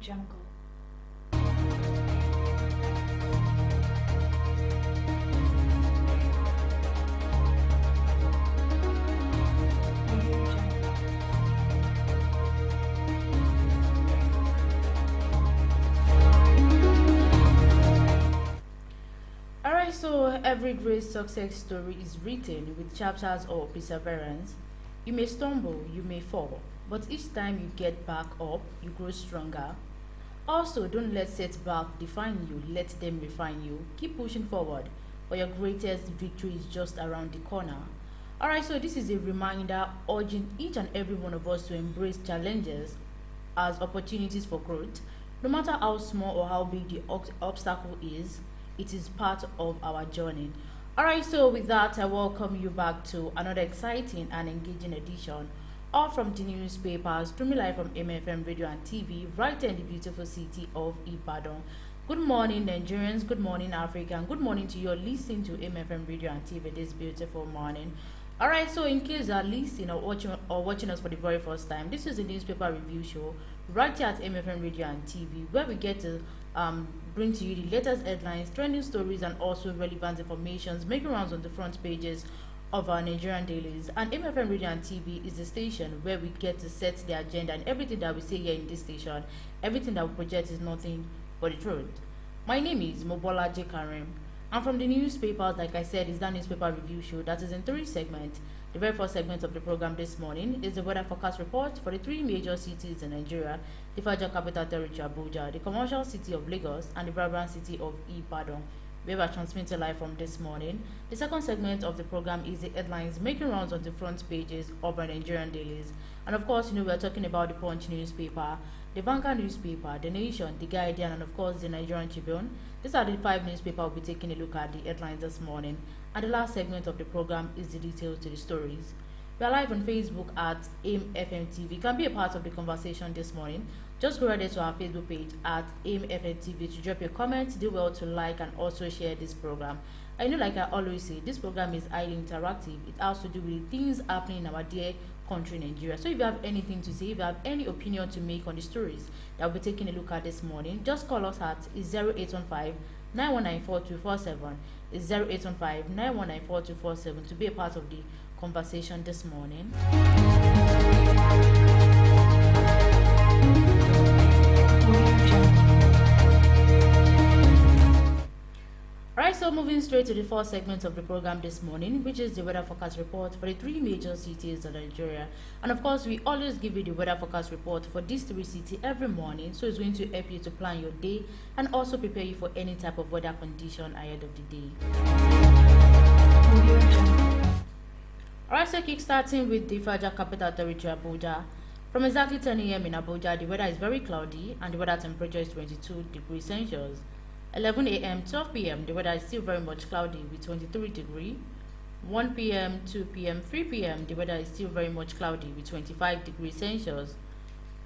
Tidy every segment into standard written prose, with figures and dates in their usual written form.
Jungle. Audio Jungle. Alright, so every great success story is written with chapters of perseverance. You may stumble, you may fall, but each time you get back up, you grow stronger. Also, don't let setback define you, let them refine you. Keep pushing forward, for your greatest victory is just around the corner. Alright, so this is a reminder urging each and every one of us to embrace challenges as opportunities for growth. No matter how small or how big the obstacle is, it is part of our journey. Alright, so with that, I welcome you back to another exciting and engaging edition all from the newspapers, streaming live from MFM Radio and TV, right here in the beautiful city of Ibadan. Good morning, Nigerians. Good morning, Africa. And good morning to you listening to MFM Radio and TV this beautiful morning. Alright, so in case you are listening or watching us for the very first time, this is a newspaper review show right here at MFM Radio and TV, where we get to bring to you the latest headlines, trending stories, and also relevant informations making rounds on the front pages of our Nigerian dailies. And MFM Radio and TV is the station where we get to set the agenda, and everything that we say here in this station, everything that we project is nothing but the truth. My name is Mobolaji Kareem. And from the newspapers, like I said, is that newspaper review show that is in three segments. The very first segment of the program this morning is the weather forecast report for the three major cities in Nigeria: the Federal Capital Territory Abuja, the commercial city of Lagos, and the vibrant city of Ibadan. We are transmitting live from this morning. The second segment of the program is the headlines making rounds on the front pages of our Nigerian dailies. And of course, we are talking about the Punch newspaper, the Vanguard newspaper, the Nation, the Guardian, and of course the Nigerian Tribune. These are the five newspapers we'll be taking a look at the headlines this morning. And the last segment of the program is the details to the stories. We are live on Facebook at AIMFMTV. You can be a part of the conversation this morning. Just go right there to our Facebook page at AIMFMTV to drop your comments. Do well to like and also share this program. I know, like I always say, this program is highly interactive. It has to do with things happening in our dear country, Nigeria. So if you have anything to say, if you have any opinion to make on the stories that we'll be taking a look at this morning, just call us at 0815 919 4247. It's 0815 919 4247 to be a part of the conversation this morning. Audio Jungle. Alright, so moving straight to the first segment of the program this morning, which is the weather forecast report for the three major cities in Nigeria. And of course, we always give you the weather forecast report for these three cities every morning, so it's going to help you to plan your day and also prepare you for any type of weather condition ahead of the day. Audio Jungle. Alright, so kick-starting with the Federal Capital Territory Abuja. From exactly 10 a.m. in Abuja, the weather is very cloudy and the weather temperature is 22 degrees Celsius. 11 a.m., 12 p.m., the weather is still very much cloudy with 23 degrees. 1 p.m., 2 p.m., 3 p.m., the weather is still very much cloudy with 25 degrees Celsius.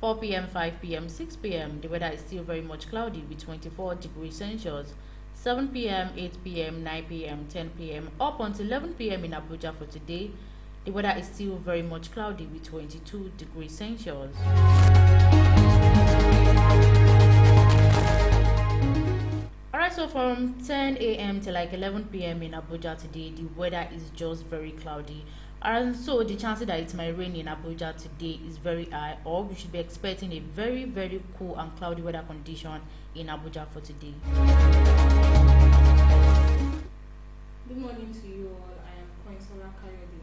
4 p.m., 5 p.m., 6 p.m., the weather is still very much cloudy with 24 degrees Celsius. 7 p.m., 8 p.m., 9 p.m., 10 p.m., up until 11 p.m. in Abuja for today, the weather is still very much cloudy with 22 degrees Celsius. Alright, so from 10 a.m. to like 11 p.m. in Abuja today, the weather is just very cloudy. And so the chances that it might rain in Abuja today is very high, or we should be expecting a very, very cool and cloudy weather condition in Abuja for today. Good morning to you all. I am Coinsola Kayode.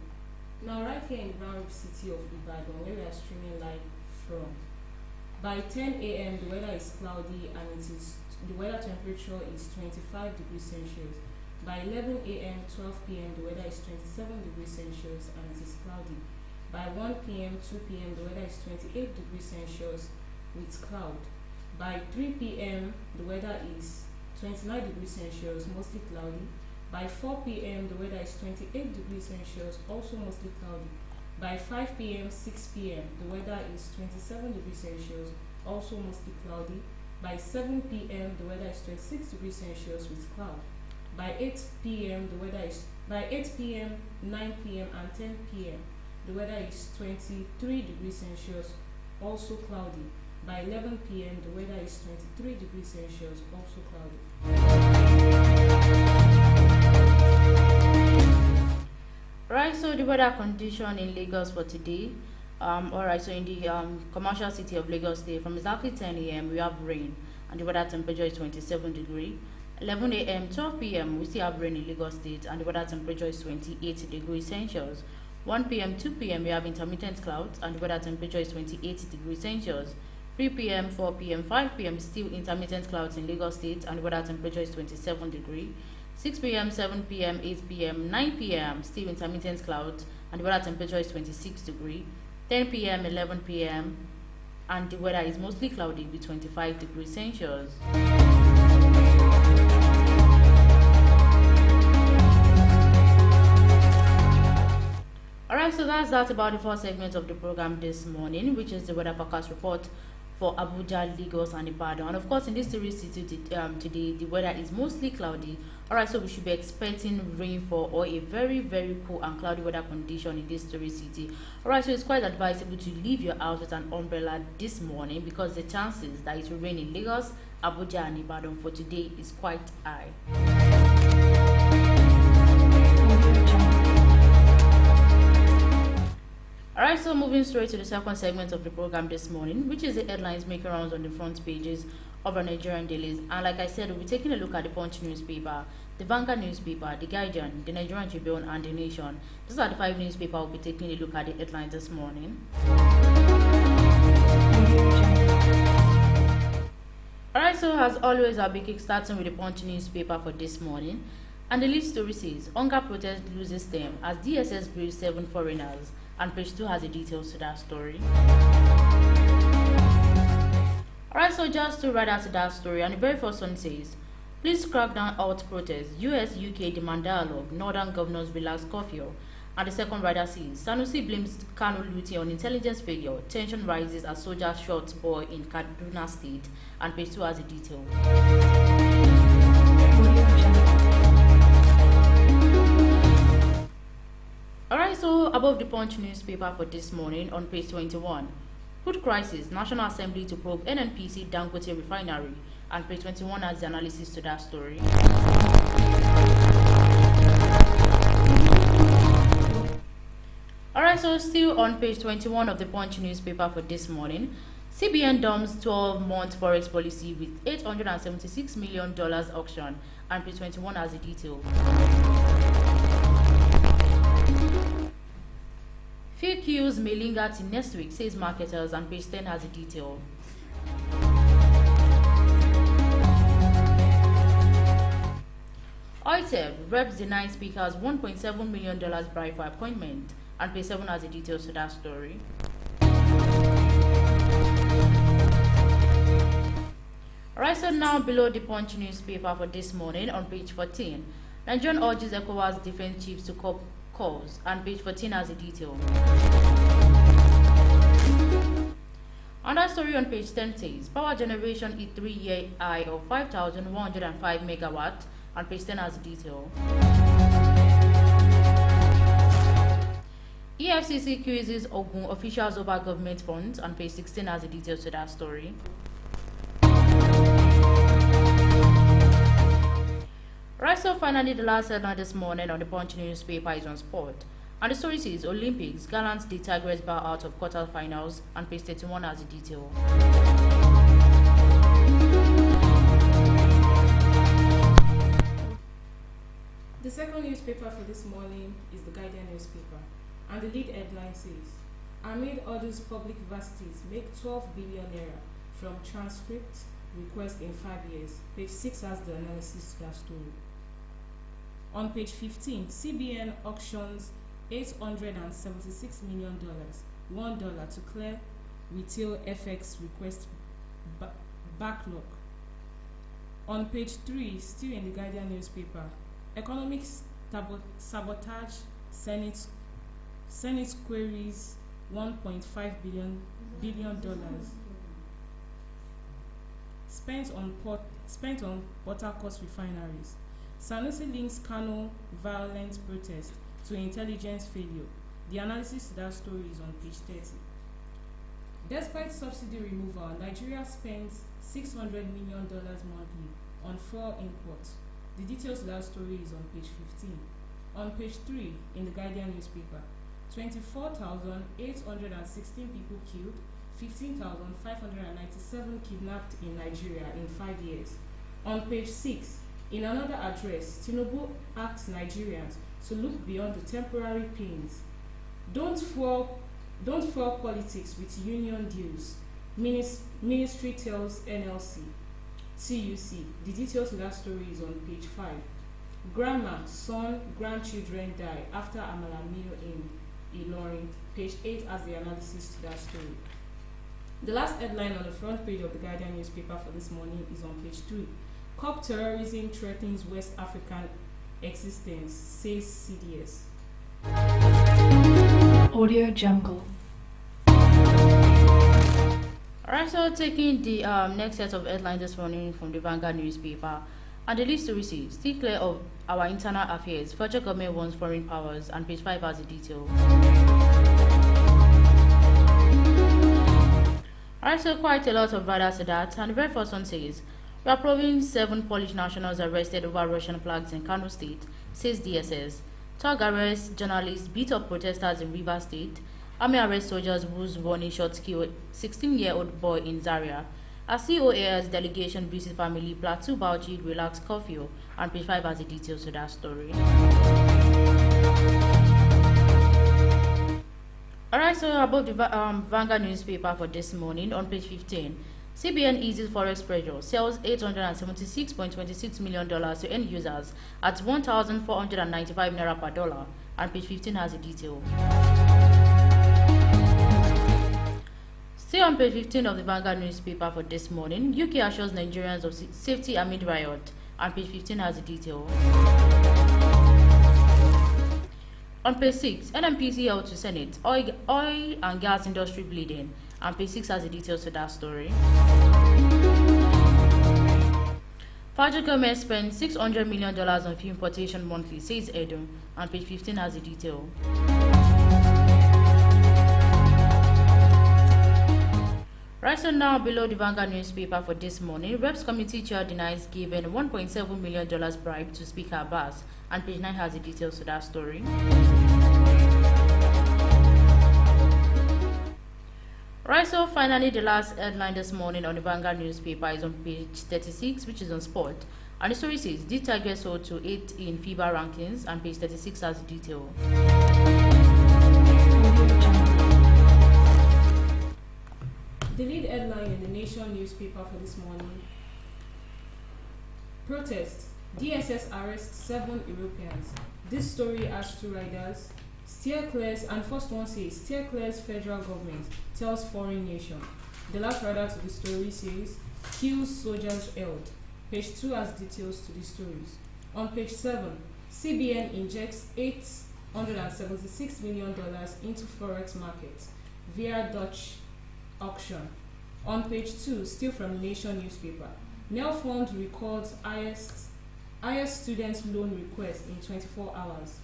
Now, right here in the brown city of Ibadan, where we are streaming live from, by 10 a.m. the weather is cloudy and the weather temperature is 25 degrees Celsius. By 11 a.m., 12 p.m. the weather is 27 degrees Celsius and it is cloudy. By 1 p.m., 2 p.m. the weather is 28 degrees Celsius with cloud. By 3 p.m. the weather is 29 degrees Celsius, mostly cloudy. By 4 p.m. the weather is 28 degrees Celsius, also mostly cloudy. By 5 p.m., 6 p.m. the weather is 27 degrees Celsius, also mostly cloudy. By 7 p.m. the weather is 26 degrees Celsius with cloud. By 8 p.m. 9 p.m. and 10 p.m. the weather is 23 degrees Celsius, also cloudy. By 11 p.m., the weather is 23 degrees Celsius, also cloudy. Right, so the weather condition in Lagos for today. Alright, so in the commercial city of Lagos today, from exactly 10 a.m. we have rain and the weather temperature is 27 degree. 11 a.m. 12 p.m. we still have rain in Lagos state and the weather temperature is 28 degrees Celsius. 1 p.m. 2 p.m. we have intermittent clouds and the weather temperature is 28 degrees Celsius. 3 p.m. 4 p.m. 5 p.m. still intermittent clouds in Lagos state and the weather temperature is 27 degree. 6 p.m. 7 p.m. 8 p.m. 9 p.m. still intermittent clouds and the weather temperature is 26 degree. 10 p.m. 11 p.m. and the weather is mostly cloudy with 25 degrees Celsius. Alright, so that's that about the first segment of the program this morning, which is the weather forecast report for Abuja, Lagos, and Ibadan. And of course, in this series today, the weather is mostly cloudy. Alright, so we should be expecting rainfall or a very, very cool and cloudy weather condition in this story city. Alright, so it's quite advisable to leave your house with an umbrella this morning because the chances that it will rain in Lagos, Abuja, and Ibadan for today is quite high. Alright, so moving straight to the second segment of the program this morning, which is the headlines making rounds on the front pages of our Nigerian dailies. And like I said, we'll be taking a look at the Punch newspaper, the Vanguard newspaper, the Guardian, the Nigerian Tribune, and the Nation. These are the 5 newspapers we'll be taking a look at the headlines this morning. Alright, so as always, I'll be starting with the Punch newspaper for this morning. And the lead story says, hunger protest loses stem as DSS grieves 7 foreigners. And page 2 has the details to that story. Alright, so just to right after that story, and the very first one says, please crack down out protests. US, UK demand dialogue. Northern governors relax curfew. And the second rider says, Sanusi blames Kano looting on intelligence failure. Tension rises as soldiers shot boy in Kaduna State. And page 2 has the detail. Alright, so above the Punch newspaper for this morning on page 21, food crisis, National Assembly to probe NNPC Dangote refinery, and page 21 has the analysis to that story. Alright, so still on page 21 of the Punch newspaper for this morning, CBN dumps 12-month forex policy with $876 million auction, and page 21 has the detail. Few queues may linger till next week, says marketers, and page 10 has the detail. OITEB, reps deny speakers $1.7 million bribe for appointment, and page 7 has the details to that story. Alright, so now below the Punch newspaper for this morning on page 14, Nigerian urges ECOWAS defense chiefs to cop calls, and page 14 has the detail. Another story on page 10 says, power generation hit 3-year high of 5,105 megawatt, and page 10 has the detail. EFCC accuses Ogun officials over government funds, and page 16 has the details to that story. Right, so finally the last headline this morning on the Punch newspaper is on sport. And the story says, Olympics, Gallants the Tigers bow out of quarterfinals, and page 31 has the detail. The second newspaper for this morning is the Guardian newspaper, and the lead headline says, amid others public universities make 12 billion naira from transcript request in 5 years. Page 6 has the analysis to that story. On page 15, CBN auctions $876 million, $1 to clear retail FX request backlog. On page 3, still in the Guardian newspaper, economic sabotage, Senate queries $1.5 billion spent on Port Harcourt refineries. Sanusi links Kano violent protest to intelligence failure. The analysis to that story is on page 30. Despite subsidy removal, Nigeria spends $600 million monthly on fuel imports. The details of that story is on page 15. On page 3 in the Guardian newspaper, 24,816 people killed, 15,597 kidnapped in Nigeria in 5 years. On page 6, in another address, Tinubu asks Nigerians to look beyond the temporary pains. Don't fuel politics with union deals, ministry tells NLC. TUC. The details of that story is on page 5. Grandma, son, grandchildren die after Amala meal in Ilorin. Page 8 has the analysis to that story. The last headline on the front page of the Guardian newspaper for this morning is on page 3. Cop terrorism threatens West African existence, says CDS. Audio Jungle. Alright, so taking the next set of headlines this morning from the Vanguard newspaper, and the list to receive, still clear of our internal affairs, federal government wants foreign powers, and page 5 has the detail. Alright, so quite a lot of riders to that, and the very first one says, we are proving 7 Polish nationals arrested over Russian flags in Kano State, says DSS. Tug arrests journalists, beat up protesters in Rivers State. Army arrest soldiers whose warning shots kill 16-year-old boy in Zaria. A COA's delegation visit family, Plateau Bauchi relaxed curfew, and page 5 has the details to that story. Alright, so above the Vanguard newspaper for this morning, on page 15, CBN eases forex pressure, sells $876.26 million to end users at 1,495 naira per dollar, and page 15 has the detail. Still on page 15 of the Vanguard newspaper for this morning, UK assures Nigerians of safety amid riot, and page 15 has the detail. On page 6, NMPC held to Senate, oil and gas industry bleeding, and page 6 has the details to that story. Federal government spent $600 million on fuel importation monthly, says Edo, and page 15 has the detail. Right, so now below the Vanguard newspaper for this morning, Reps Committee Chair denies giving $1.7 million bribe to Speaker Abbas, and page 9 has the details to that story. Right, so finally the last headline this morning on the Vanguard newspaper is on page 36, which is on sport, and the story says, the Tigers sold to 8 in FIBA rankings, and page 36 has the detail. The lead headline in the Nation newspaper for this morning: Protest. DSS arrests 7 Europeans. This story has 2 riders. Steer clears, and first one says, steer clears federal government, tells foreign nation. The last rider to the story says, kills soldiers held. Page 2 has details to the stories. On page 7, CBN injects $876 million into forex market via Dutch auction. On page 2, still from the Nation newspaper, Nel Fund records highest student loan request in 24 hours.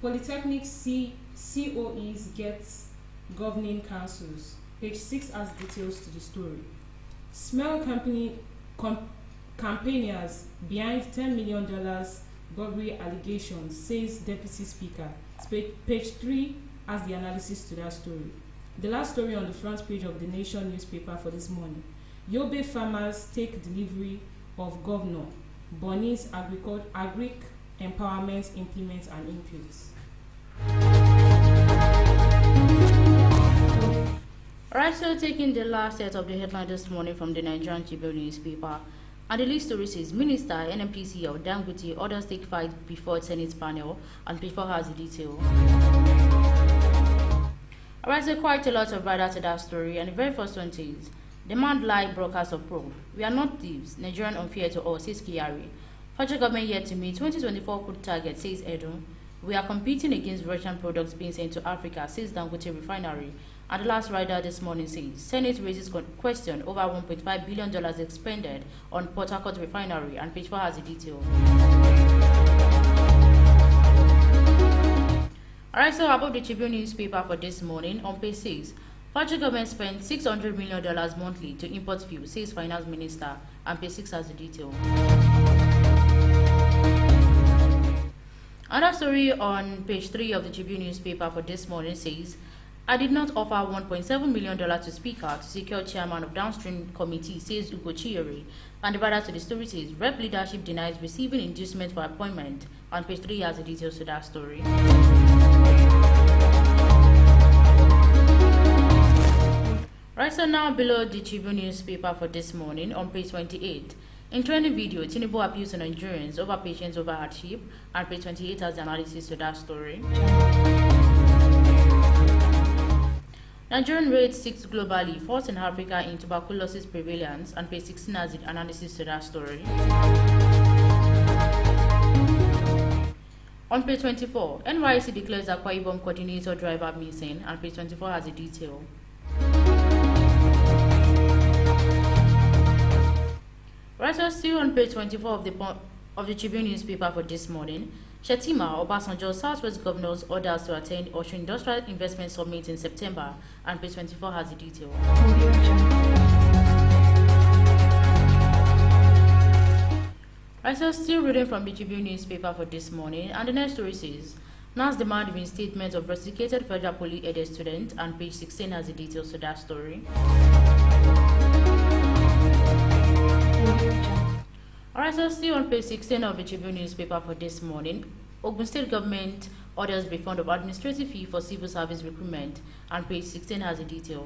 Polytechnic COEs gets governing councils. Page 6 has details to the story. Smell campaigners behind $10 million bribery allegations, says Deputy Speaker. Page 3 has the analysis to that story. The last story on the front page of the Nation newspaper for this morning: Yobe farmers take delivery of Governor Boni's agric empowerment implements and inputs. Alright, so taking the last set of the headline this morning from the Nigerian Tribune newspaper, and the lead story says, Minister NNPC of Dangote orders take fight before Senate panel, and page 4 has the detail. Alright, so quite a lot of writer to that story, and the very first one says, demand live broadcast of probe. We are not thieves, Nigerian unfair to all, says Kyari. Federal government yet to meet 2024 crude target, says Edo. We are competing against Russian products being sent to Africa, says Dangote Refinery. And the last rider this morning says, Senate raises question over $1.5 billion expended on Port Harcourt Refinery, and page 4 has the detail. Alright, so about the Tribune newspaper for this morning, on page 6, Federal government spent $600 million monthly to import fuel, says Finance Minister, and page 6 has the detail. Another story on page 3 of the Tribune newspaper for this morning says, I did not offer $1.7 million to Speaker to secure chairman of downstream committee, says Ugo Chiere. And divided to the story says, Rep leadership denies receiving inducement for appointment. On page 3 has the details to that story. Right, so now below the Tribune newspaper for this morning on page 28. In trending video, Tinubu appeals to Nigerians over patience over hardship, and page 28 has the analysis to that story. Nigerian rates 6th globally, 4th in Africa in tuberculosis prevalence, and page 16 has the analysis to that story. On page 24, NYC declares Akwa Ibom coordinator driver missing, and page 24 has the detail. Right, so still on page 24 of the Tribune newspaper for this morning, Shetima Obasanjo Southwest Governors orders to attend Osun Industrial Investment Summit in September, and page 24 has the detail. Right, so still reading from the Tribune newspaper for this morning, and the next story says, NAS demand reinstatement of rusticated federal poly-aided student, and page 16 has the details to that story. Alright, so still on page 16 of the Tribune newspaper for this morning, Ogun State government orders refund of administrative fee for civil service recruitment, and page 16 has the detail.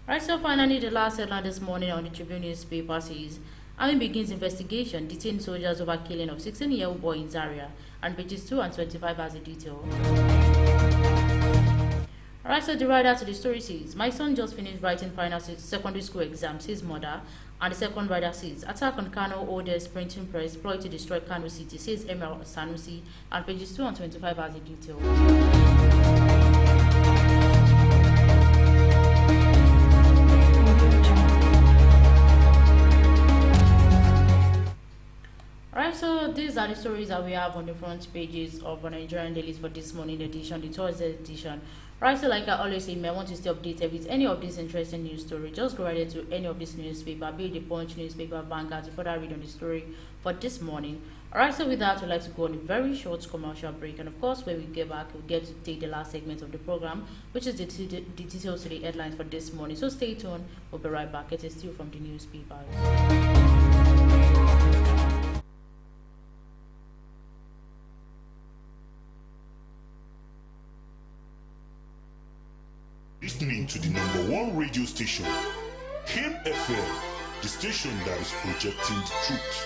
Alright, so finally the last headline this morning on the Tribune newspaper says, Army begins investigation, detained soldiers over killing of 16-year-old boy in Zaria, and pages 2 and 25 has the detail. Alright, so the writer to the story says, my son just finished writing final secondary school exams, his mother, and the second writer says, attack on Kano oldest printing press ploy to destroy Kano City, says Emir Sanusi, and pages 2 and 25 has the detail. Alright, so these are the stories that we have on the front pages of our Nigerian dailies for this morning edition, the Thursday edition. Right, so like I always say, you may want to stay updated with any of these interesting news stories. Just go right into any of this newspaper, be it the Punch newspaper, Vanguard, to further read on the story for this morning. Alright, so with that, we'd like to go on a very short commercial break, and of course, when we get back, we'll get to take the last segment of the program, which is the details to the headlines for this morning. So stay tuned, we'll be right back. It is still from the newspapers. Listening to the #1 radio station, KAYIN FM, the station that is projecting the truth.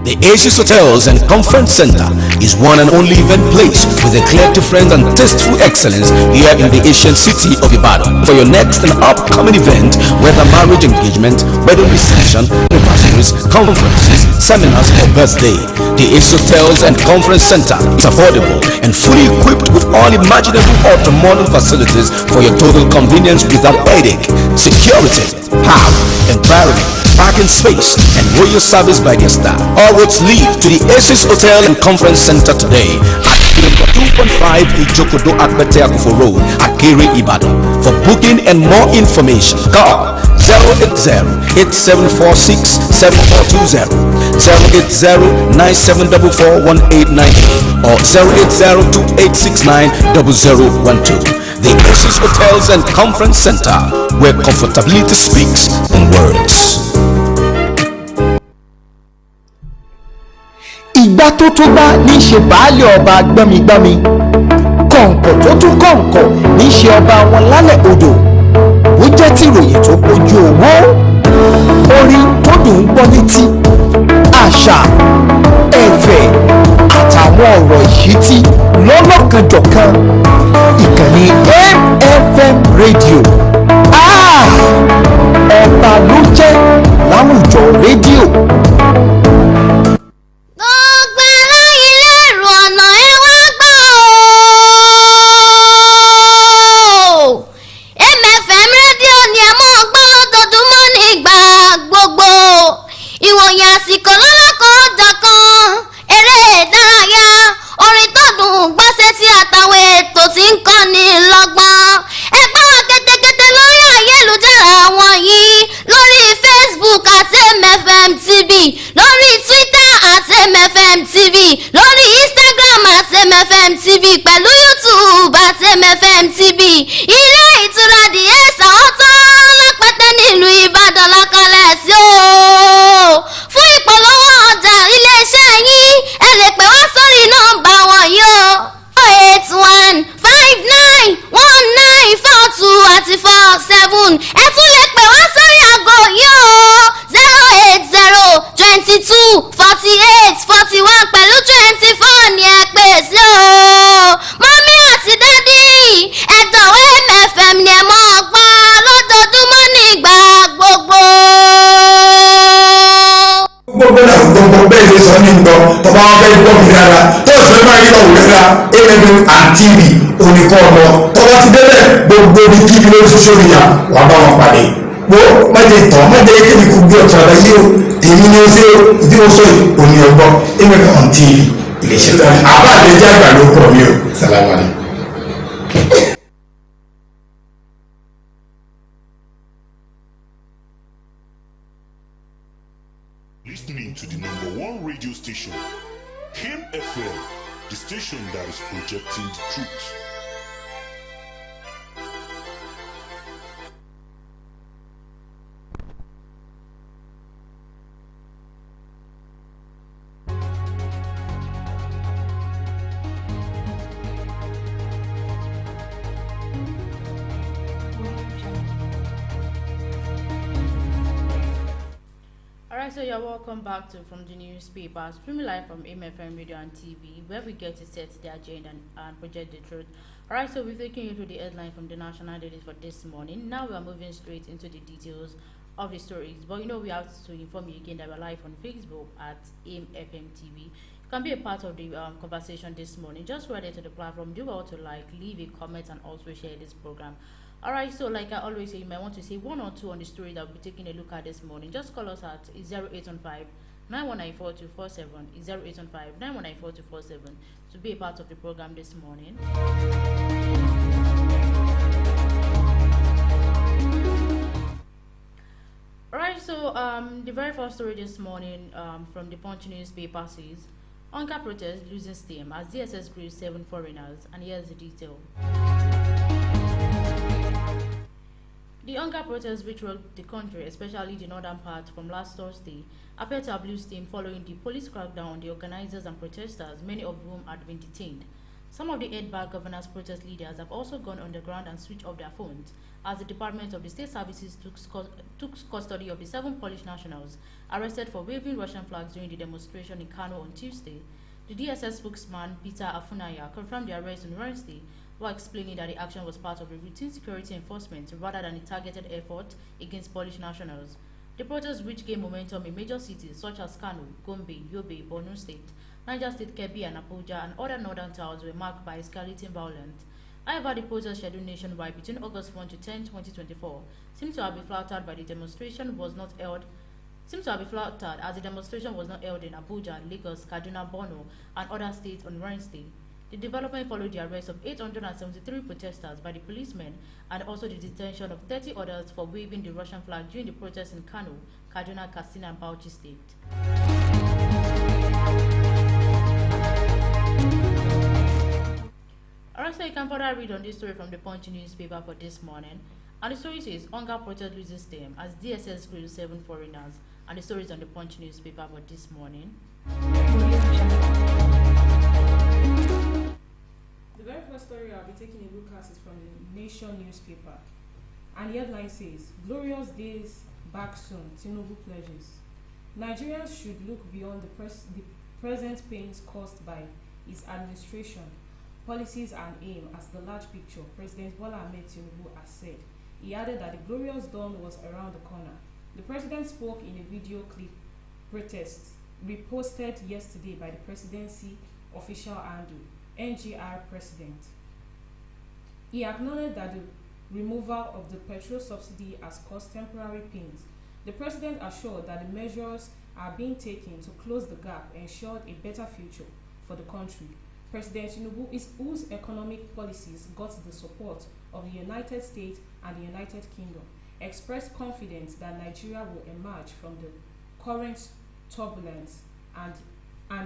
The Aces Hotels and Conference Center is one and only event place with a clear difference and tasteful excellence here in the ancient city of Ibadan. For your next and upcoming event, whether marriage engagement, wedding reception, anniversaries, conferences, seminars, or birthday, the Aces Hotels and Conference Center is affordable and fully equipped with all imaginable ultra-modern facilities for your total convenience without headache, security, power, environment, parking space, and royal service by their staff. All roads lead to the Aces Hotel and Conference Center today at number 2.5 Ijokodo Akbete Akufo Road, Akere, Ibadan. For booking and more information, call 080-8746-7420, 080-9744-1898, or 080-2869-0012. The Aces Hotels and Conference Center, where comfortability speaks in words. Ìgbà tó tó bá ní ṣe baálé ọba gbọ́migbọ́mi, kọ̀ǹkọ̀ tó tún kọ̀ǹkọ̀ ní ṣe ọba wọn lálẹ́ odò. Ó jẹ́ tìròyìn tó kojú owó, orin tó dùn ún gbọ́ létí, àṣà, ẹ̀fẹ̀ àtàwọn ọ̀rọ̀ ìṣítí lọ́lọ́kanjọ̀kan. Ìkànnì MFM rédíò ọba ló jẹ́ láwùjọ rédíò. MFM rédíò ni ẹ mọ̀ gbọ́ lójoojúmọ́ nígbà gbogbo bẹ́ẹ̀ ṣe sọ ní gbọ́ tó bá wọn fẹ́ gbọ́ mi dára tó sì fẹ́ máa rí ọ̀hún dára AMFM and TV oníkọ́ ọ̀nà tó bá ti débẹ̀ gbogbo ibi kíbi lórí social media wàá bá wọn pàdé wo májè tán májè kébi kú gbé ọ̀tún àbáyé o èmi ni ó ṣe ìdí mo sọ yìí òní ọgbọ́n AMFM and TV iléeṣẹ́ tó àbá àdéjẹ́ àgbà ló kọ̀ mí o sàlámà ni. Listening to the #1 radio station, KAYIN FM, the station that is projecting the truth. Alright, so you're welcome back to From the Newspaper, streaming live from MFM Radio and TV, where we get to set the agenda and project the truth. Alright, so we've taken you through the headline from the national daily for this morning. Now we are moving straight into the details of the stories. But we have to inform you again that we're live on Facebook at MFM TV. You can be a part of the conversation this morning. Just go ahead to the platform, do well to leave a comment, and also share this program. Alright, so like I always say, you might want to say one or two on the story that we'll be taking a look at this morning. Just call us at 0815 9194 0815 9194 to be a part of the program this morning. Alright, so the very first story this morning from the Punch newspaper says Hunger protest losing steam as DSS grieves 7 foreigners, and here's the detail. The hunger protests which rocked the country, especially the northern part, from last Thursday, appear to have lost steam following the police crackdown on the organizers and protesters, many of whom had been detained. Some of the 8-bar governors' protest leaders have also gone underground and switched off their phones, as the Department of the State Services took custody of the 7 Polish nationals arrested for waving Russian flags during the demonstration in Kano on Tuesday. The DSS spokesman, Peter Afunaya, confirmed the arrest on Wednesday, while explaining that the action was part of a routine security enforcement rather than a targeted effort against Polish nationals. The protests, which gained momentum in major cities such as Kano, Gombe, Yobe, Borno State, Niger State, Kebbi, and Abuja, and other northern towns, were marked by escalating violence. However, the protests scheduled nationwide between August 1 to 10, 2024, seem to have been flattered by the demonstration was not held. Seems to have been flattered as the demonstration was not held in Abuja, Lagos, Kaduna, Borno, and other states on Wednesday. The development followed the arrest of 873 protesters by the policemen and also the detention of 30 others for waving the Russian flag during the protests in Kano, Kaduna, Katsina, and Bauchi State. Alright, so you can further read on this story from the Punch newspaper for this morning. And the story says, Hunger protest loses steam as DSS grieves 7 foreigners. And the story is on the Punch newspaper for this morning. The very first story I'll be taking a look at is from the Nation newspaper. And the headline says, Glorious days back soon, Tinubu pledges. Nigerians should look beyond the present pains caused by his administration, policies and aim as the large picture, President Bola Ahmed Tinubu has said. He added that the glorious dawn was around the corner. The president spoke in a video clip protest reposted yesterday by the presidency official handle, NGR President. He acknowledged that the removal of the petrol subsidy has caused temporary pains. The president assured that the measures are being taken to close the gap and ensured a better future for the country. President Tinubu, whose economic policies got the support of the United States and the United Kingdom, expressed confidence that Nigeria will emerge from the current turbulence and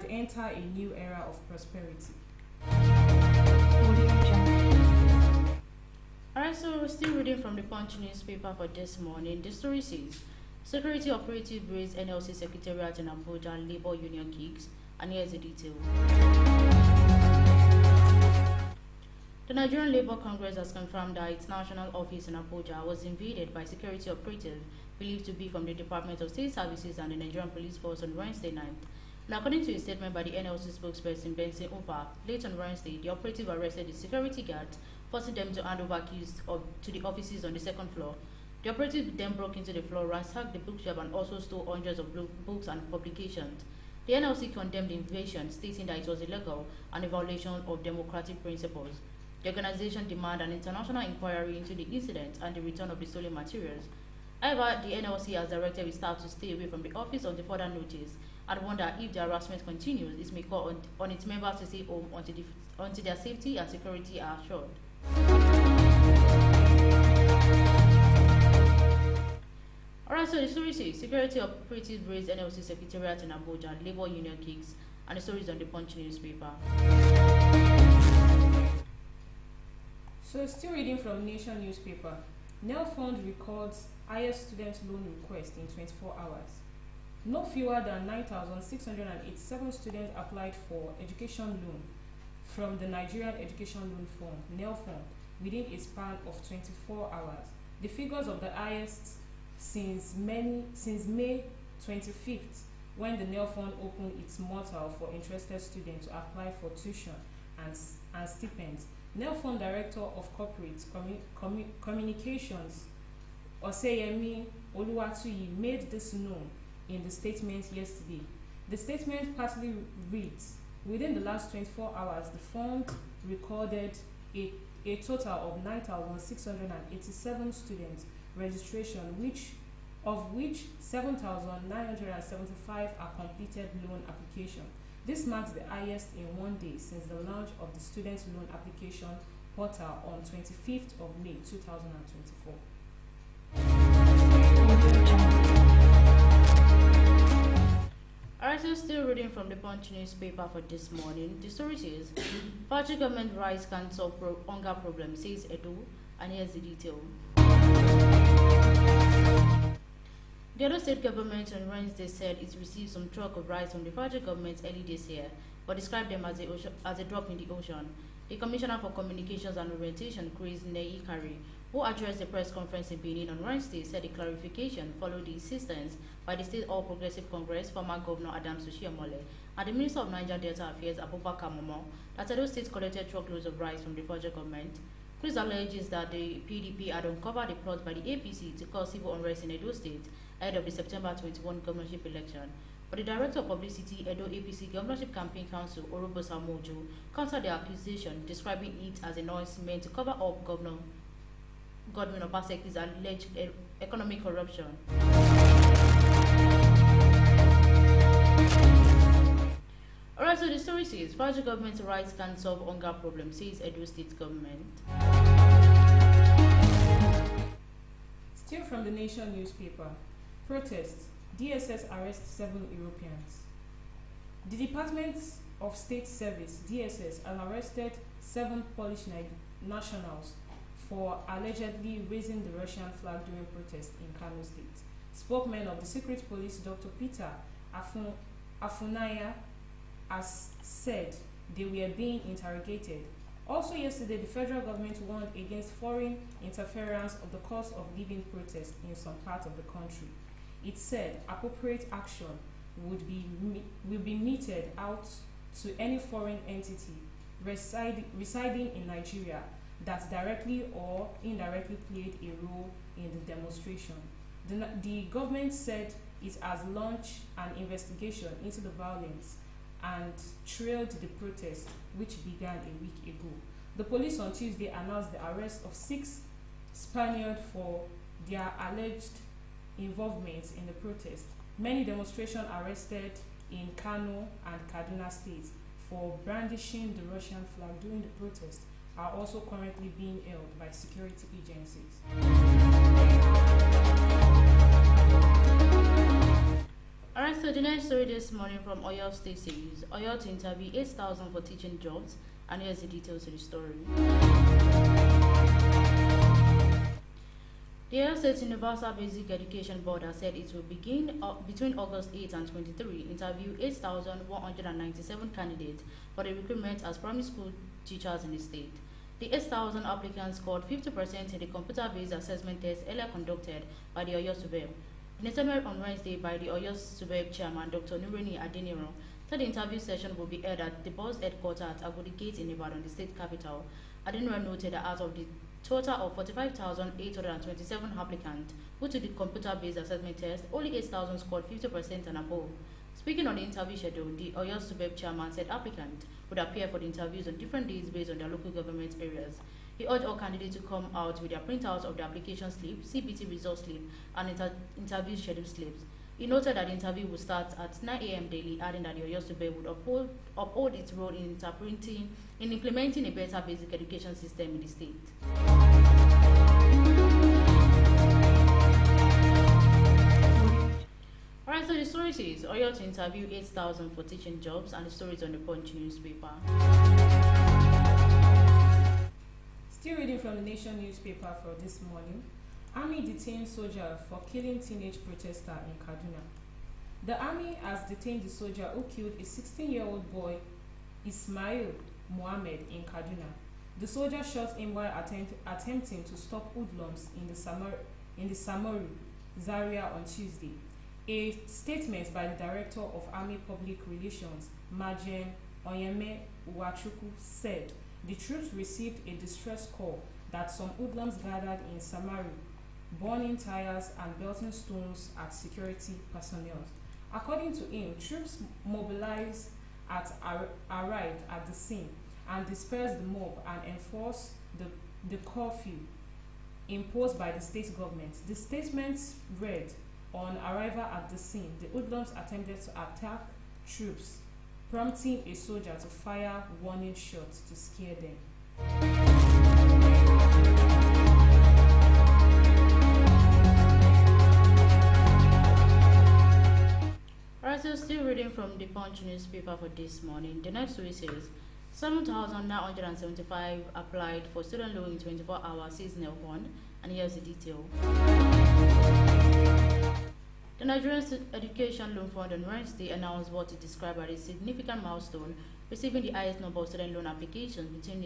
enter a new era of prosperity. Alright, so we're still reading from the Punch newspaper for this morning. The story says, Security operative raids NLC Secretariat in Abuja Labour Union gigs, and here's the detail. The Nigerian Labour Congress has confirmed that its national office in Abuja was invaded by security operatives believed to be from the Department of State Services and the Nigerian Police Force on Wednesday night. Now, according to a statement by the NLC spokesperson Benson Upa, late on Wednesday, the operative arrested the security guards, forcing them to hand over keys to the offices on the second floor. The operative then broke into the floor, ransacked the bookshelf, and also stole hundreds of books and publications. The NLC condemned the invasion, stating that it was illegal and a violation of democratic principles. The organization demanded an international inquiry into the incident and the return of the stolen materials. However, the NLC has directed its staff to stay away from the office until further notice and warned that if the harassment continues, it may call on its members to stay home until their safety and security are assured. Alright, so the story says security operatives raised NLC Secretariat in Abuja, Labour Union kicks, and the story is on the Punch newspaper. So, still reading from Nation newspaper. NEL Fund records highest student loan request in 24 hours. No fewer than 9,687 students applied for education loan from the Nigerian Education Loan Fund, NEL Fund, within a span of 24 hours. The figures of the highest since May 25th, when the NEL Fund opened its portal for interested students to apply for tuition and stipends. NEL Fund Director of Corporate Communications, Oseyemi Oluwatuyi, made this known in the statement yesterday. The statement partly reads, within the last 24 hours, the fund recorded a total of 9,687 students registration, of which 7,975 are completed loan application. This marks the highest in one day since the launch of the student loan application portal on 25th of May 2024. Alright, so still reading from the Punch newspaper for this morning. The story says, Federal government rise can solve hunger problem, says Edo, and here's the detail. The Edo state government on Wednesday said it received some truck of rice from the federal government early this year, but described them as a drop in the ocean. The Commissioner for Communications and Orientation, Mobolaji Kareem, who addressed the press conference in Benin on Wednesday, said the clarification followed the insistence by the State All Progressive Congress former Governor Adams Oshiomhole and the Minister of Niger Delta Affairs Abubakar Momo that Edo State collected truckloads of rice from the federal government. Chris alleges that the PDP had uncovered a plot by the APC to cause civil unrest in Edo State ahead of the September 21 governorship election. But the Director of Publicity, Edo APC Governorship Campaign Council, Orobosa Mojo, countered the accusation, describing it as a noise meant to cover up Governor Godwin Obaseki's alleged economic corruption. Alright, so the story says, federal government rights can solve hunger problem, says Edo State government. Still from the Nation newspaper. Protest. DSS arrests 7 Europeans. The Department of State Service, DSS, has arrested 7 Polish nationals for allegedly raising the Russian flag during protest in Kano State. Spokesman of the Secret Police, Dr. Peter Afunaya, has said they were being interrogated. Also yesterday, the federal government warned against foreign interference of the cost of living protest in some parts of the country. It said appropriate action will be meted out to any foreign entity residing in Nigeria that directly or indirectly played a role in the demonstration. The government said it has launched an investigation into the violence and trailed the protest, which began a week ago. The police on Tuesday announced the arrest of 6 Spaniards for their alleged involvement in the protest. Many demonstrations arrested in Kano and Kaduna states for brandishing the Russian flag during the protest are also currently being held by security agencies. Alright, so the next story this morning from Oyo State says, Oyo to interview 8,000 for teaching jobs, and here's the details of the story. The Oyo State Universal Basic Education Board has said it will begin between August 8 and 23 interview 8,197 candidates for the recruitment as primary school teachers in the state. The 8,000 applicants scored 50% in the computer-based assessment test earlier conducted by the Oyo Subeb. In a statement on Wednesday by the Oyo Subeb chairman, Dr. Nureni Adeniro, said the interview session will be held at the board's headquarters at Agodi Gate in Ibadan, the state capital. Adeniro noted that out of the total of 45,827 applicants who took the computer-based assessment test, only 8,000 scored 50% and above. Speaking on the interview schedule, the Oyo Subeb chairman said applicants would appear for the interviews on different days based on their local government areas. He urged all candidates to come out with their printouts of the application slip, CBT result slip, and interview schedule slips. He noted that the interview will start at 9 a.m. daily, adding that the Oyo Subeb would uphold its role in implementing a better basic education system in the state. Alright, so the story says Oyo to interview 8,000 for teaching jobs, and the story is on the Punch newspaper. Still reading from the Nation newspaper for this morning. Army detains soldier for killing teenage protester in Kaduna. The army has detained the soldier who killed a 16-year-old boy, Ismail Mohammed, in Kaduna. The soldier shot him while attempting to stop hoodlums in the Samaru, Zaria on Tuesday. A statement by the Director of Army Public Relations, Majen Oyeme Uwachuku, said the troops received a distress call that some hoodlums gathered in Samaru, burning tires and belting stones at security personnel. According to him, troops mobilized arrived at the scene and dispersed the mob and enforced the curfew imposed by the state government. The statement read, on arrival at the scene, the hoodlums attempted to attack troops, prompting a soldier to fire warning shots to scare them. Alright, so still reading from the Punch newspaper for this morning. The next story says 7,975 applied for student loan in 24-hour seasonal fund, and here's the detail. The Nigerian Education Loan Fund on Wednesday announced what it described as a significant milestone, receiving the highest number of student loan applications within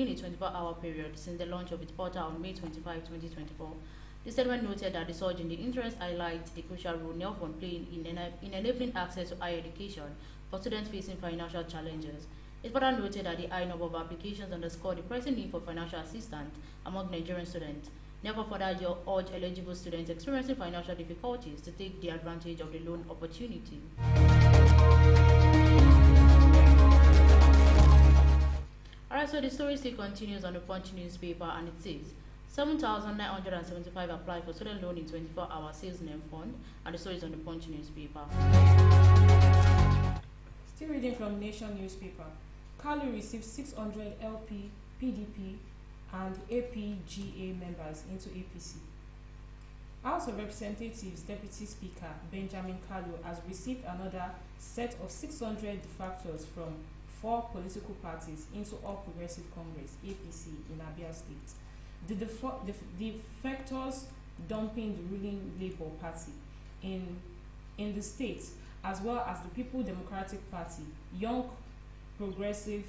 a 24-hour period since the launch of its portal on May 25, 2024. The statement noted that the surge in the interest highlights the crucial role NEL Fund playing in enabling access to higher education for students facing financial challenges. It further noted that the high number of applications underscored the pressing need for financial assistance among Nigerian students. Never further urge eligible students experiencing financial difficulties to take the advantage of the loan opportunity. Alright, so the story still continues on the Punch newspaper, and it says 7,975 applied for student loan in 24-hour sales name fund, and the story is on the Punch newspaper. Still reading from Nation newspaper. Kalu received 600 LP, PDP, and APGA members into APC. House of Representatives Deputy Speaker Benjamin Kalu has received another set of 600 defectors from 4 political parties into All Progressive Congress (APC) in Abia State. The defectors dumping the ruling Labour Party in the state, as well as the People Democratic Party, Young Progressive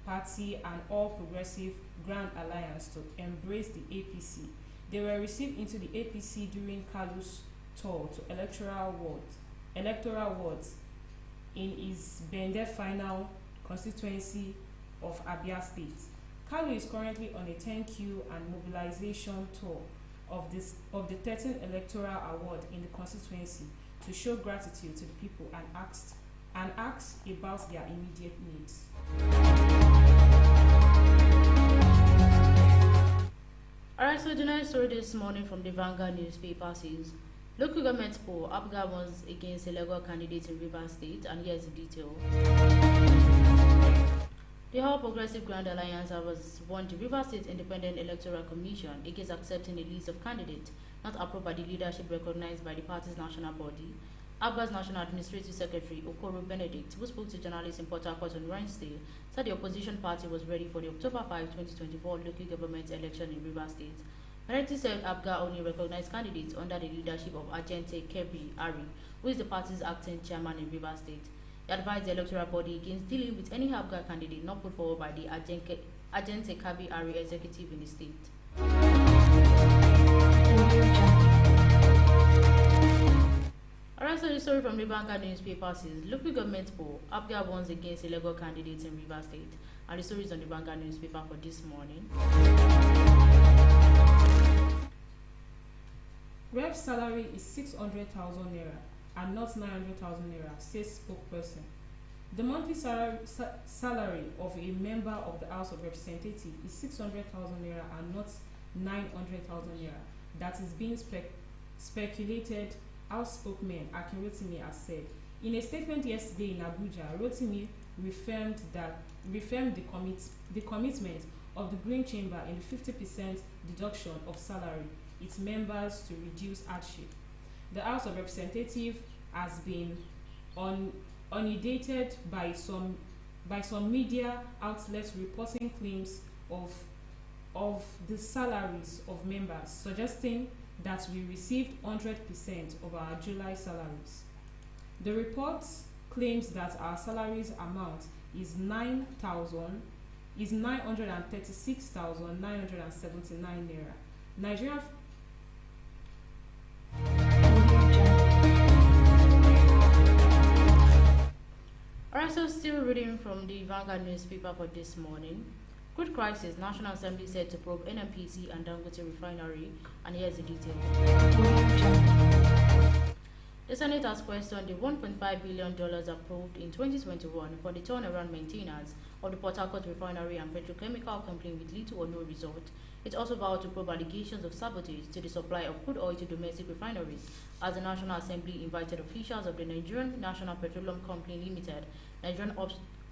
Party, and All Progressive Grand Alliance to embrace the APC. They were received into the APC during Kalu's tour to electoral wards in his Bende final constituency of Abia State. Kalu is currently on a 10Q and mobilization tour of the 13th electoral award in the constituency to show gratitude to the people and ask about their immediate needs. Alright, so the next story this morning from the Vanguard newspaper says local government poll, APGA wins against illegal candidates in Rivers State, and here's the detail. The All Progressive Grand Alliance has won the Rivers State Independent Electoral Commission against accepting a list of candidates not approved by the leadership recognized by the party's national body. APGA's National Administrative Secretary Okoro Benedict, who spoke to journalists in Port Harcourt on Wednesday, said the opposition party was ready for the October 5, 2024 local government election in Rivers State. Benedict said APGA only recognized candidates under the leadership of Agente Kebi Ari, who is the party's acting chairman in Rivers State. He advised the electoral body against dealing with any APGA candidate not put forward by the Agente Kebi Ari executive in the state. Alright, so the story from the Vanguard newspaper says local government poll, APGA wins against illegal candidates in Rivers State, and the story is on the Vanguard newspaper for this morning. Rep's salary is 600,000 naira. and not 900,000 naira, says spokesperson. The monthly salary of a member of the House of Representatives is 600,000 naira and not 900,000 naira. That is being speculated, House spokesman Akin Rotimi has said. In a statement yesterday in Abuja, Rotimi reaffirmed the commitment of the Green Chamber in the 50% deduction of salary its members to reduce hardship. The House of Representatives has been inundated by some media outlets reporting claims of the salaries of members, suggesting that we received 100% of our July salaries. The report claims that our salaries amount is 936,979 naira. Nigeria. Alright, so still reading from the Vanguard newspaper for this morning. Crude crisis, National Assembly said to probe NNPC and Dangote refinery, and here's the detail. The Senate has questioned the $1.5 billion approved in 2021 for the turnaround maintenance of the Port Harcourt refinery and petrochemical company with little or no result. It also vowed to probe allegations of sabotage to the supply of crude oil to domestic refineries, as the National Assembly invited officials of the Nigerian National Petroleum Company Limited, Nigerian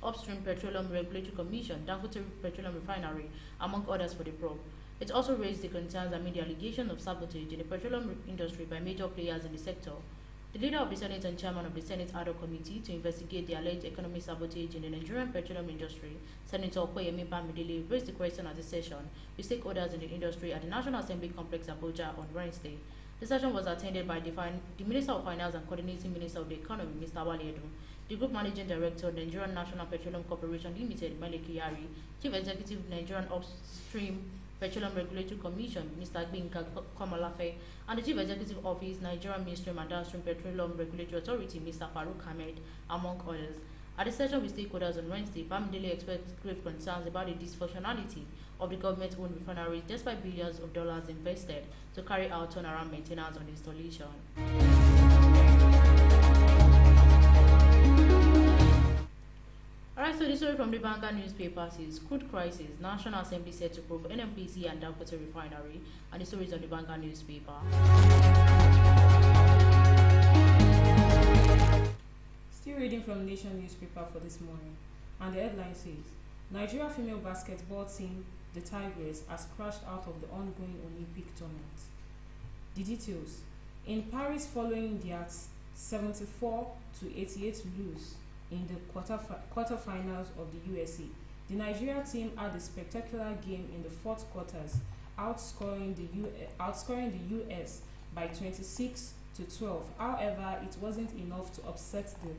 Upstream Petroleum Regulatory Commission, Dangote Petroleum Refinery, among others, for the probe. It also raised the concerns amid the allegation of sabotage in the petroleum industry by major players in the sector. The leader of the Senate and chairman of the Senate Ad hoc Committee to investigate the alleged economic sabotage in the Nigerian petroleum industry, Senator Koyemi Bamidele, raised the question at the session with stakeholders in the industry at the National Assembly Complex Abuja on Wednesday. The session was attended by the Minister of Finance and Coordinating Minister of the Economy, Mr. Wale Edun, the Group Managing Director, Nigerian National Petroleum Corporation Limited, Mele Kyari, Chief Executive, Nigerian Upstream Petroleum Regulatory Commission, Mr. Gbinka Komalafe, and the Chief Executive Office, Nigerian Ministry and Downstream Petroleum Regulatory Authority, Mr. Farouk Ahmed, among others. At the session with stakeholders on Wednesday, Bamidele expressed grave concerns about the dysfunctionality of the government-owned refineries despite billions of dollars invested to carry out turnaround maintenance on the installation. Alright, so the story from the Vanguard newspaper says crude crisis, National Assembly said to probe NNPC and Dangote refinery, and the story is on the Vanguard newspaper. Still reading from Nation newspaper for this morning, and the headline says Nigeria female basketball team, the Tigers, has crashed out of the ongoing Olympic tournament. The details: in Paris, following their 74-88 lose in the quarterfinals of the USA, the Nigeria team had a spectacular game in the fourth quarters, outscoring the US by 26-12. However, it wasn't enough to upset the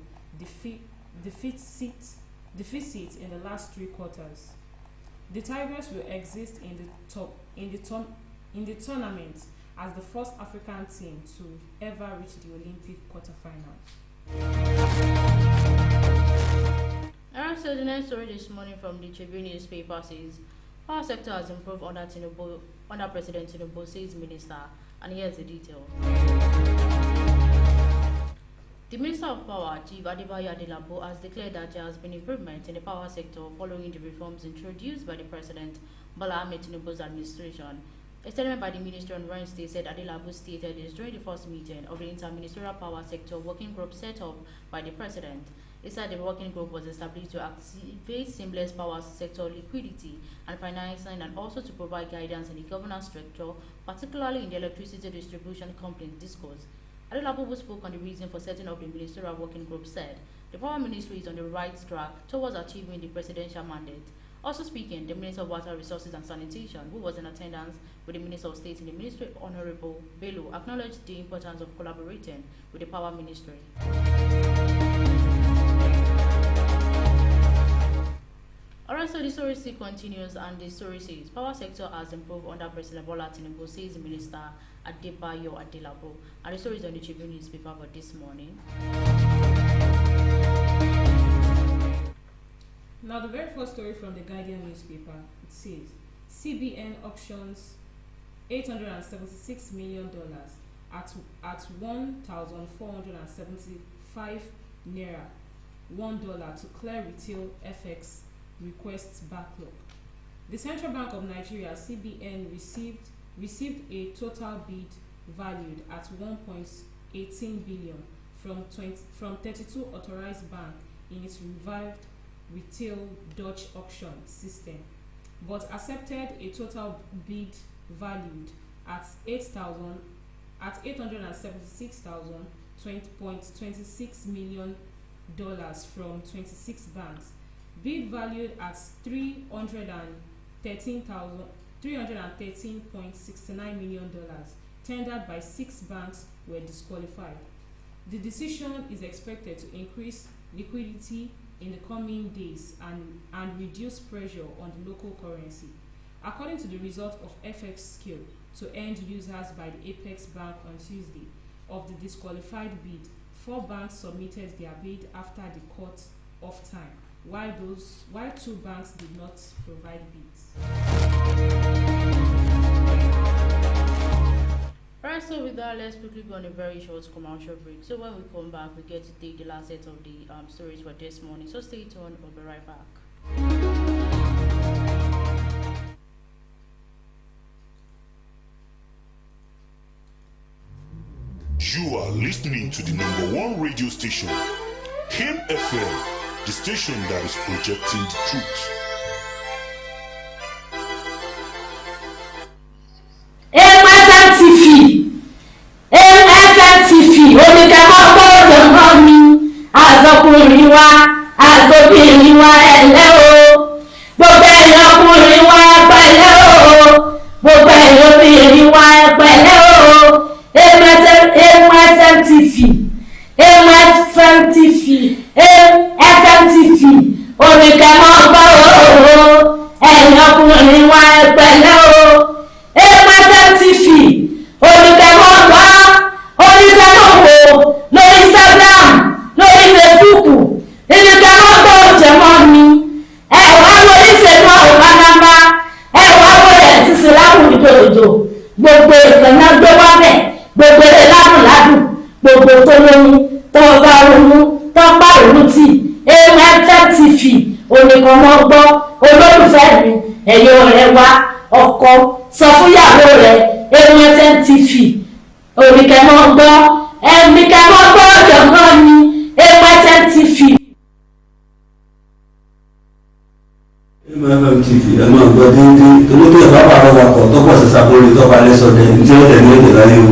deficit in the last three quarters. The Tigers will exist in the tournament as the first African team to ever reach the Olympic quarterfinals. Alright, so the next story this morning from the Tribune newspaper says power sector has improved under President Tinubu, says minister, and here's the detail. The Minister of Power, Chief Adebayo Adelabo, has declared that there has been improvement in the power sector following the reforms introduced by the President Bola Ahmed Tinubu's administration. A statement by the ministry on Wednesday said Adelabo stated this during the first meeting of the Interministerial Power Sector Working Group set up by the President. He said the working group was established to activate seamless power sector liquidity and financing, and also to provide guidance in the governance structure, particularly in the electricity distribution company discourse. Adelabo, who spoke on the reason for setting up the ministerial working group, said the power ministry is on the right track towards achieving the presidential mandate. Also speaking, the Minister of Water Resources and Sanitation, who was in attendance with the Minister of State in the Ministry, Honorable Bello, acknowledged the importance of collaborating with the Power Ministry. Alright, so the story still continues, and the story says power sector has improved under President Bola Tinubu, says the Minister Adebayo Adelabo, and the story is on the Tribune newspaper for this morning. Now, the very first story from the Guardian newspaper, it says CBN auctions $876 million at 1,475 naira $1 to clear retail FX requests backlog. The Central Bank of Nigeria (CBN) received a total bid valued at 1.18 billion from 32 authorized banks in its revived retail Dutch auction system, but accepted a total bid valued at $876.26 million from 26 banks. Bid valued at $313.69 million tendered by 6 banks were disqualified. The decision is expected to increase liquidity in the coming days and reduce pressure on the local currency. According to the result of FX skill to end users by the Apex Bank on Tuesday, of the disqualified bid, 4 banks submitted their bid after the cut-off time, while 2 banks did not provide bids. Alright, so with that, let's quickly go on a very short commercial break. So when we come back, we get to take the last set of the stories for this morning. So stay tuned, we'll be right back. You are listening to the #1 radio station, KAYIN FM, the station that is projecting the truth. Àtọkùnrin wa àtobìnrin wa ẹ̀lẹ́ o, gbogbo ẹ̀yin ọkùnrin wa pẹ̀lẹ́ o, gbogbo ẹ̀yin obìnrin wa pẹ̀lẹ́ o. FMTV oníkẹ́mọ́ gbọ́ o, ẹ̀yin ọkùnrin wa pẹ̀lẹ́ o. FMTV oníkẹ́mọ́ gbọ́, oníkẹ́mọ́ wò lórí Instagram, lórí Facebook, oníkẹ́mọ́ gbọ́ òjẹ̀mọ́ mi. Ẹ̀wá lórí ìṣèlú ọ̀bá nàmbá, ẹ̀wá wọlé ti ṣe láwùjọ òjò, gbogbo ìkànnà gbé wá bẹ̀, gbogbo ẹ̀ ládùn, gbogbo tó lóyún, tó bá ronú, tó bá ronú tì. FMTV oníkẹ́mọ́ gbọ́, olólùfẹ́ mi, ẹ̀yin ọ̀rẹ́ wa, ọkọ sọ fún ìyàwó rẹ̀, FMTV oníkẹ́mọ́ gbọ́, ẹ̀míkẹ́mọ́ gbọ́ ọ̀jọ̀gbọ́n mi, FMTV. FMTV ẹ máa gbọ́ déédéé torí tó ìbá pàrọ̀ wakọ̀ tó pọ̀ sí sàkórí tó balẹ̀ sọ̀dẹ̀ ní tí ó tẹ̀lé èdè láyé o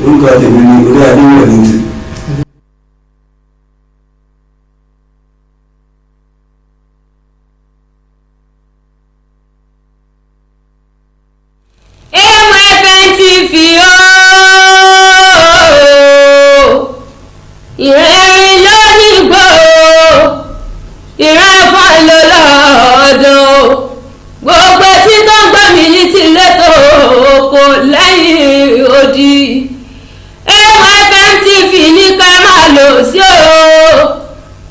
orúkọ tèmi ni orí adéwọ̀ ní ti. FMTV ìrẹ́rìn lónìí gbò ìrẹ́fọ́ ló lọ́ọ̀dún gbogbo tí tó ń gbọ́ mi ní tilé tó kò lẹ́yìn odi. FMTV ní ká máa lò sí o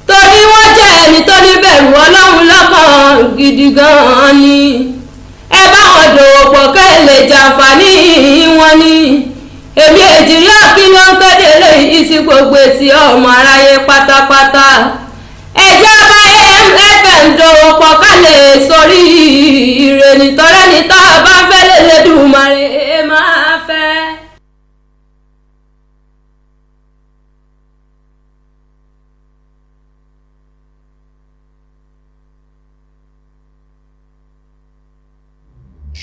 torí wọ́n jẹ́ ẹni tó níbẹ̀rù Ọlọ́run lọ́kàn gidi gan-an ni. Ẹ bá wọn dòwò pọ̀ kẹ́ ẹ lè jàǹfààní wọn ni. Èmi èjìrí ọ̀kí ló ń kéde léyìí sí gbogbo etí ọmọ aráyé pátápátá. Ẹ jẹ́ bá FM dòwò pọ̀ ká lè sórí ire nìtọ́rẹ́ ní tá a bá fẹ́ l'Ẹlẹ́dùmarè máa fẹ́.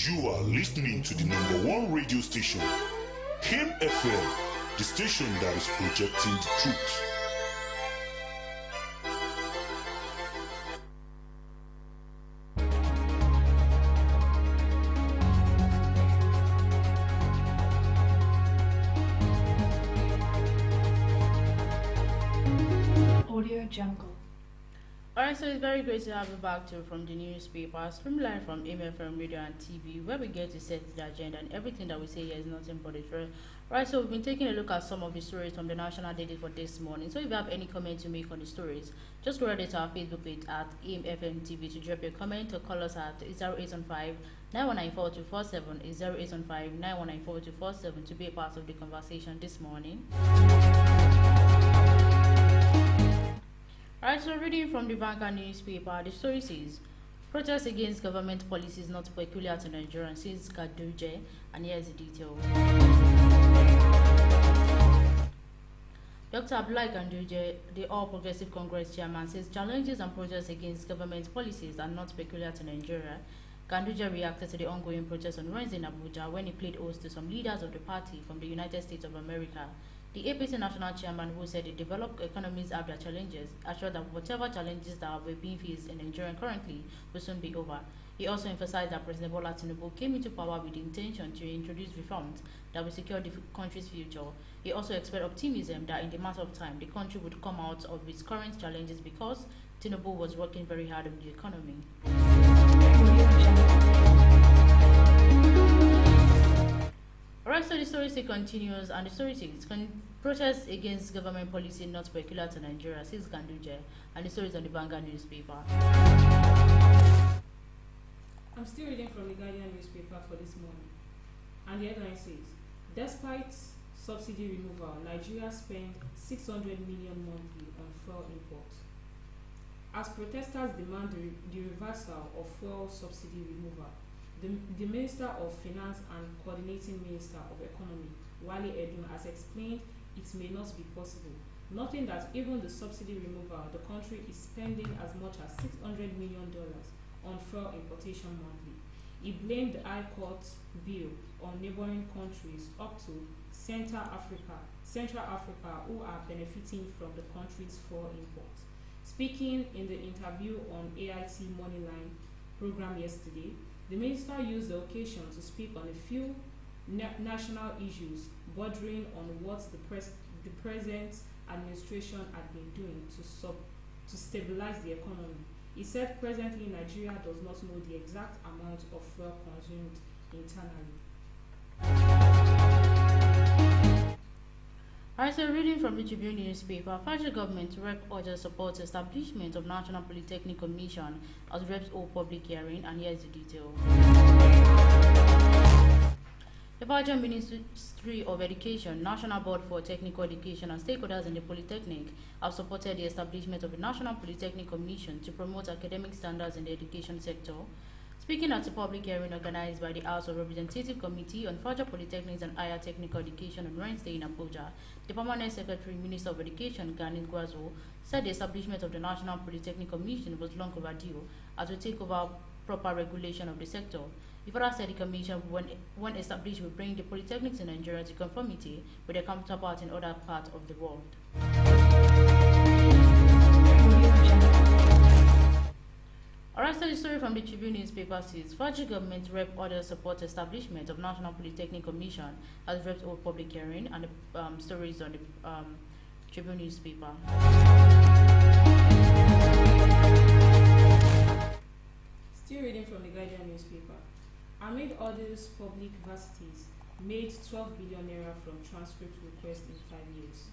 You are listening to the #1 radio station, KAYIN FM, the station that is projecting the truth. Audio Jungle. Alright, so it's very great to have you back to from the newspaper, streamlined from MFM Radio and TV, where we get to set the agenda and everything that we say here is nothing but the truth. Right, so we've been taking a look at some of the stories from the national daily for this morning. So if you have any comment to make on the stories, just go right to our Facebook page at AMFM TV to drop your comment or call us at 0815 9194 is 0815 9194 to be a part of the conversation this morning. Alright, so reading from the Vanguard newspaper, the story says, protests against government policies not peculiar to Nigeria, says Kaduje, and here's the detail. Dr. Abdullahi Ganduje, the All Progressive Congress chairman, says challenges and protests against government policies are not peculiar to Nigeria. Ganduje reacted to the ongoing protests on Wednesday in Abuja when he played host to some leaders of the party from the United States of America. The APC national chairman, who said the developed economies have their challenges, assured that whatever challenges that were being faced in Nigeria currently will soon be over. He also emphasized that President Bola Tinubu came into power with the intention to introduce reforms that will secure the country's future. He also expressed optimism that in the matter of time, the country would come out of its current challenges because Tinubu was working very hard on the economy. Alright, so the story still continues, and the story says protests against government policy not peculiar to Nigeria, says Ganduje, and the story is on the Vanguard newspaper. I'm still reading from the Guardian newspaper for this morning, and the headline says, despite subsidy removal, Nigeria spent 600 million monthly on fuel import. As protesters demand the reversal of fuel subsidy removal, the Minister of Finance and Coordinating Minister of Economy, Wale Edun, has explained it may not be possible, noting that even the subsidy removal, the country is spending as much as $600 million on fuel importation monthly. He blamed the High Court bill on neighboring countries up to Central Africa, who are benefiting from the country's fuel imports. Speaking in the interview on AIT Moneyline program yesterday, the minister used the occasion to speak on a few national issues bordering on what the present administration had been doing to stabilize the economy. He said presently Nigeria does not know the exact amount of fuel consumed internally. Alright, so reading from the Tribune newspaper, federal government rep urges support establishment of National Polytechnic Commission as reps hold public hearing, and here's the detail. The Federal Ministry of Education, National Board for Technical Education, and stakeholders in the Polytechnic have supported the establishment of a National Polytechnic Commission to promote academic standards in the education sector. Speaking at a public hearing organized by the House of Representative Committee on Federal Polytechnics and Higher Technical Education on Wednesday in Abuja, the Permanent Secretary, Minister of Education, Gani Gwazo, said the establishment of the National Polytechnic Commission was long overdue as we take over proper regulation of the sector. He further said the commission, when established, will bring the polytechnics in Nigeria to conformity with their counterparts in other parts of the world. Alright, so the story from the Tribune newspaper says, federal government rep orders support establishment of National Polytechnic Commission as reps hold public hearing, and the story is on the Tribune newspaper. Still reading from the Guardian newspaper. Amid others, public varsities made 12 billion naira from transcript requests in 5 years.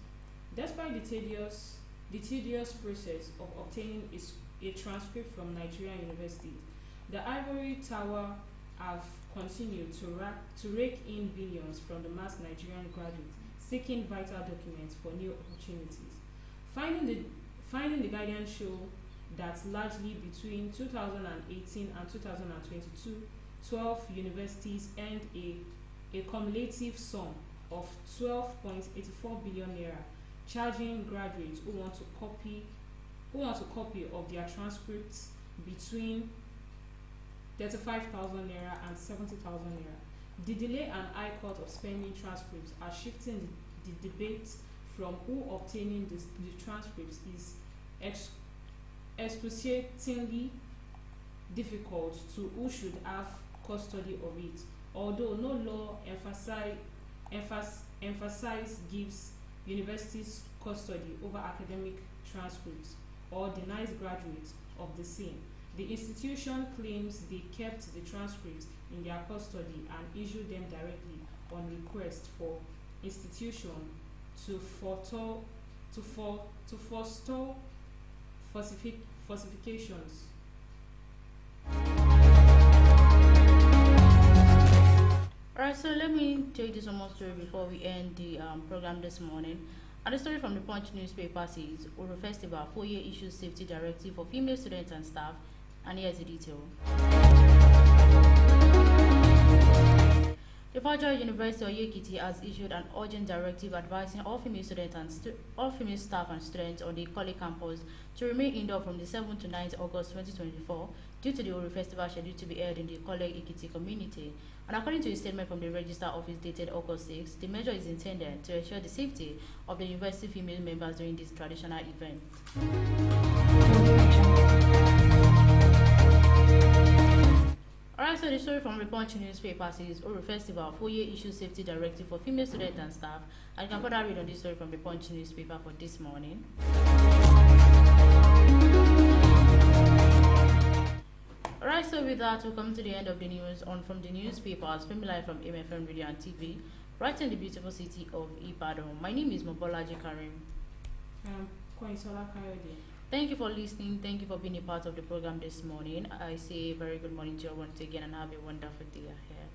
Despite the tedious process of obtaining a transcript from Nigerian universities, the ivory tower have continued to rake in billions from the mass Nigerian graduates seeking vital documents for new opportunities. Finding the Guardian show that largely between 2018 and 2022, 12 universities earned a cumulative sum of 12.84 billion naira, charging graduates who want a copy of their transcripts between 35,000 naira and 70,000 naira. The delay and high cost of spending transcripts are shifting the debate from who obtaining the transcripts is excruciatingly difficult to who should have custody of it, although no law emphasis gives universities custody over academic transcripts. or denies graduates of the same. The institution claims they kept the transcripts in their custody and issued them directly on request for institution to forestall falsifications. Alright, so let me take this one more story before we end the program this morning. And the story from the Punch newspaper says Oro Festival 4-year issues safety directive for female students and staff. And here's the detail. The Federal University of Yekiti has issued an urgent directive advising all female students and all female staff and students on the college campus to remain indoor from the 7th to 9th August 2024 due to the Oro Festival scheduled to be held in the college Ekiti community. And according to a statement from the Register Office dated August 6, the measure is intended to ensure the safety of the university female members during this traditional event. Alright, so the story from the Punch newspaper says Oro Festival 4-year issue safety directive for female students and staff. And you can further read on this story from the Punch newspaper for this morning. Alright, so with that, we'll come to the end of the news on from the newspapers, filming live from MFM Radio and TV, right in the beautiful city of Ibadan. My name is Mobolaji Kareem. Koinsola Kayode. Thank you for listening. Thank you for being a part of the program this morning. I say a very good morning to you once again and have a wonderful day ahead.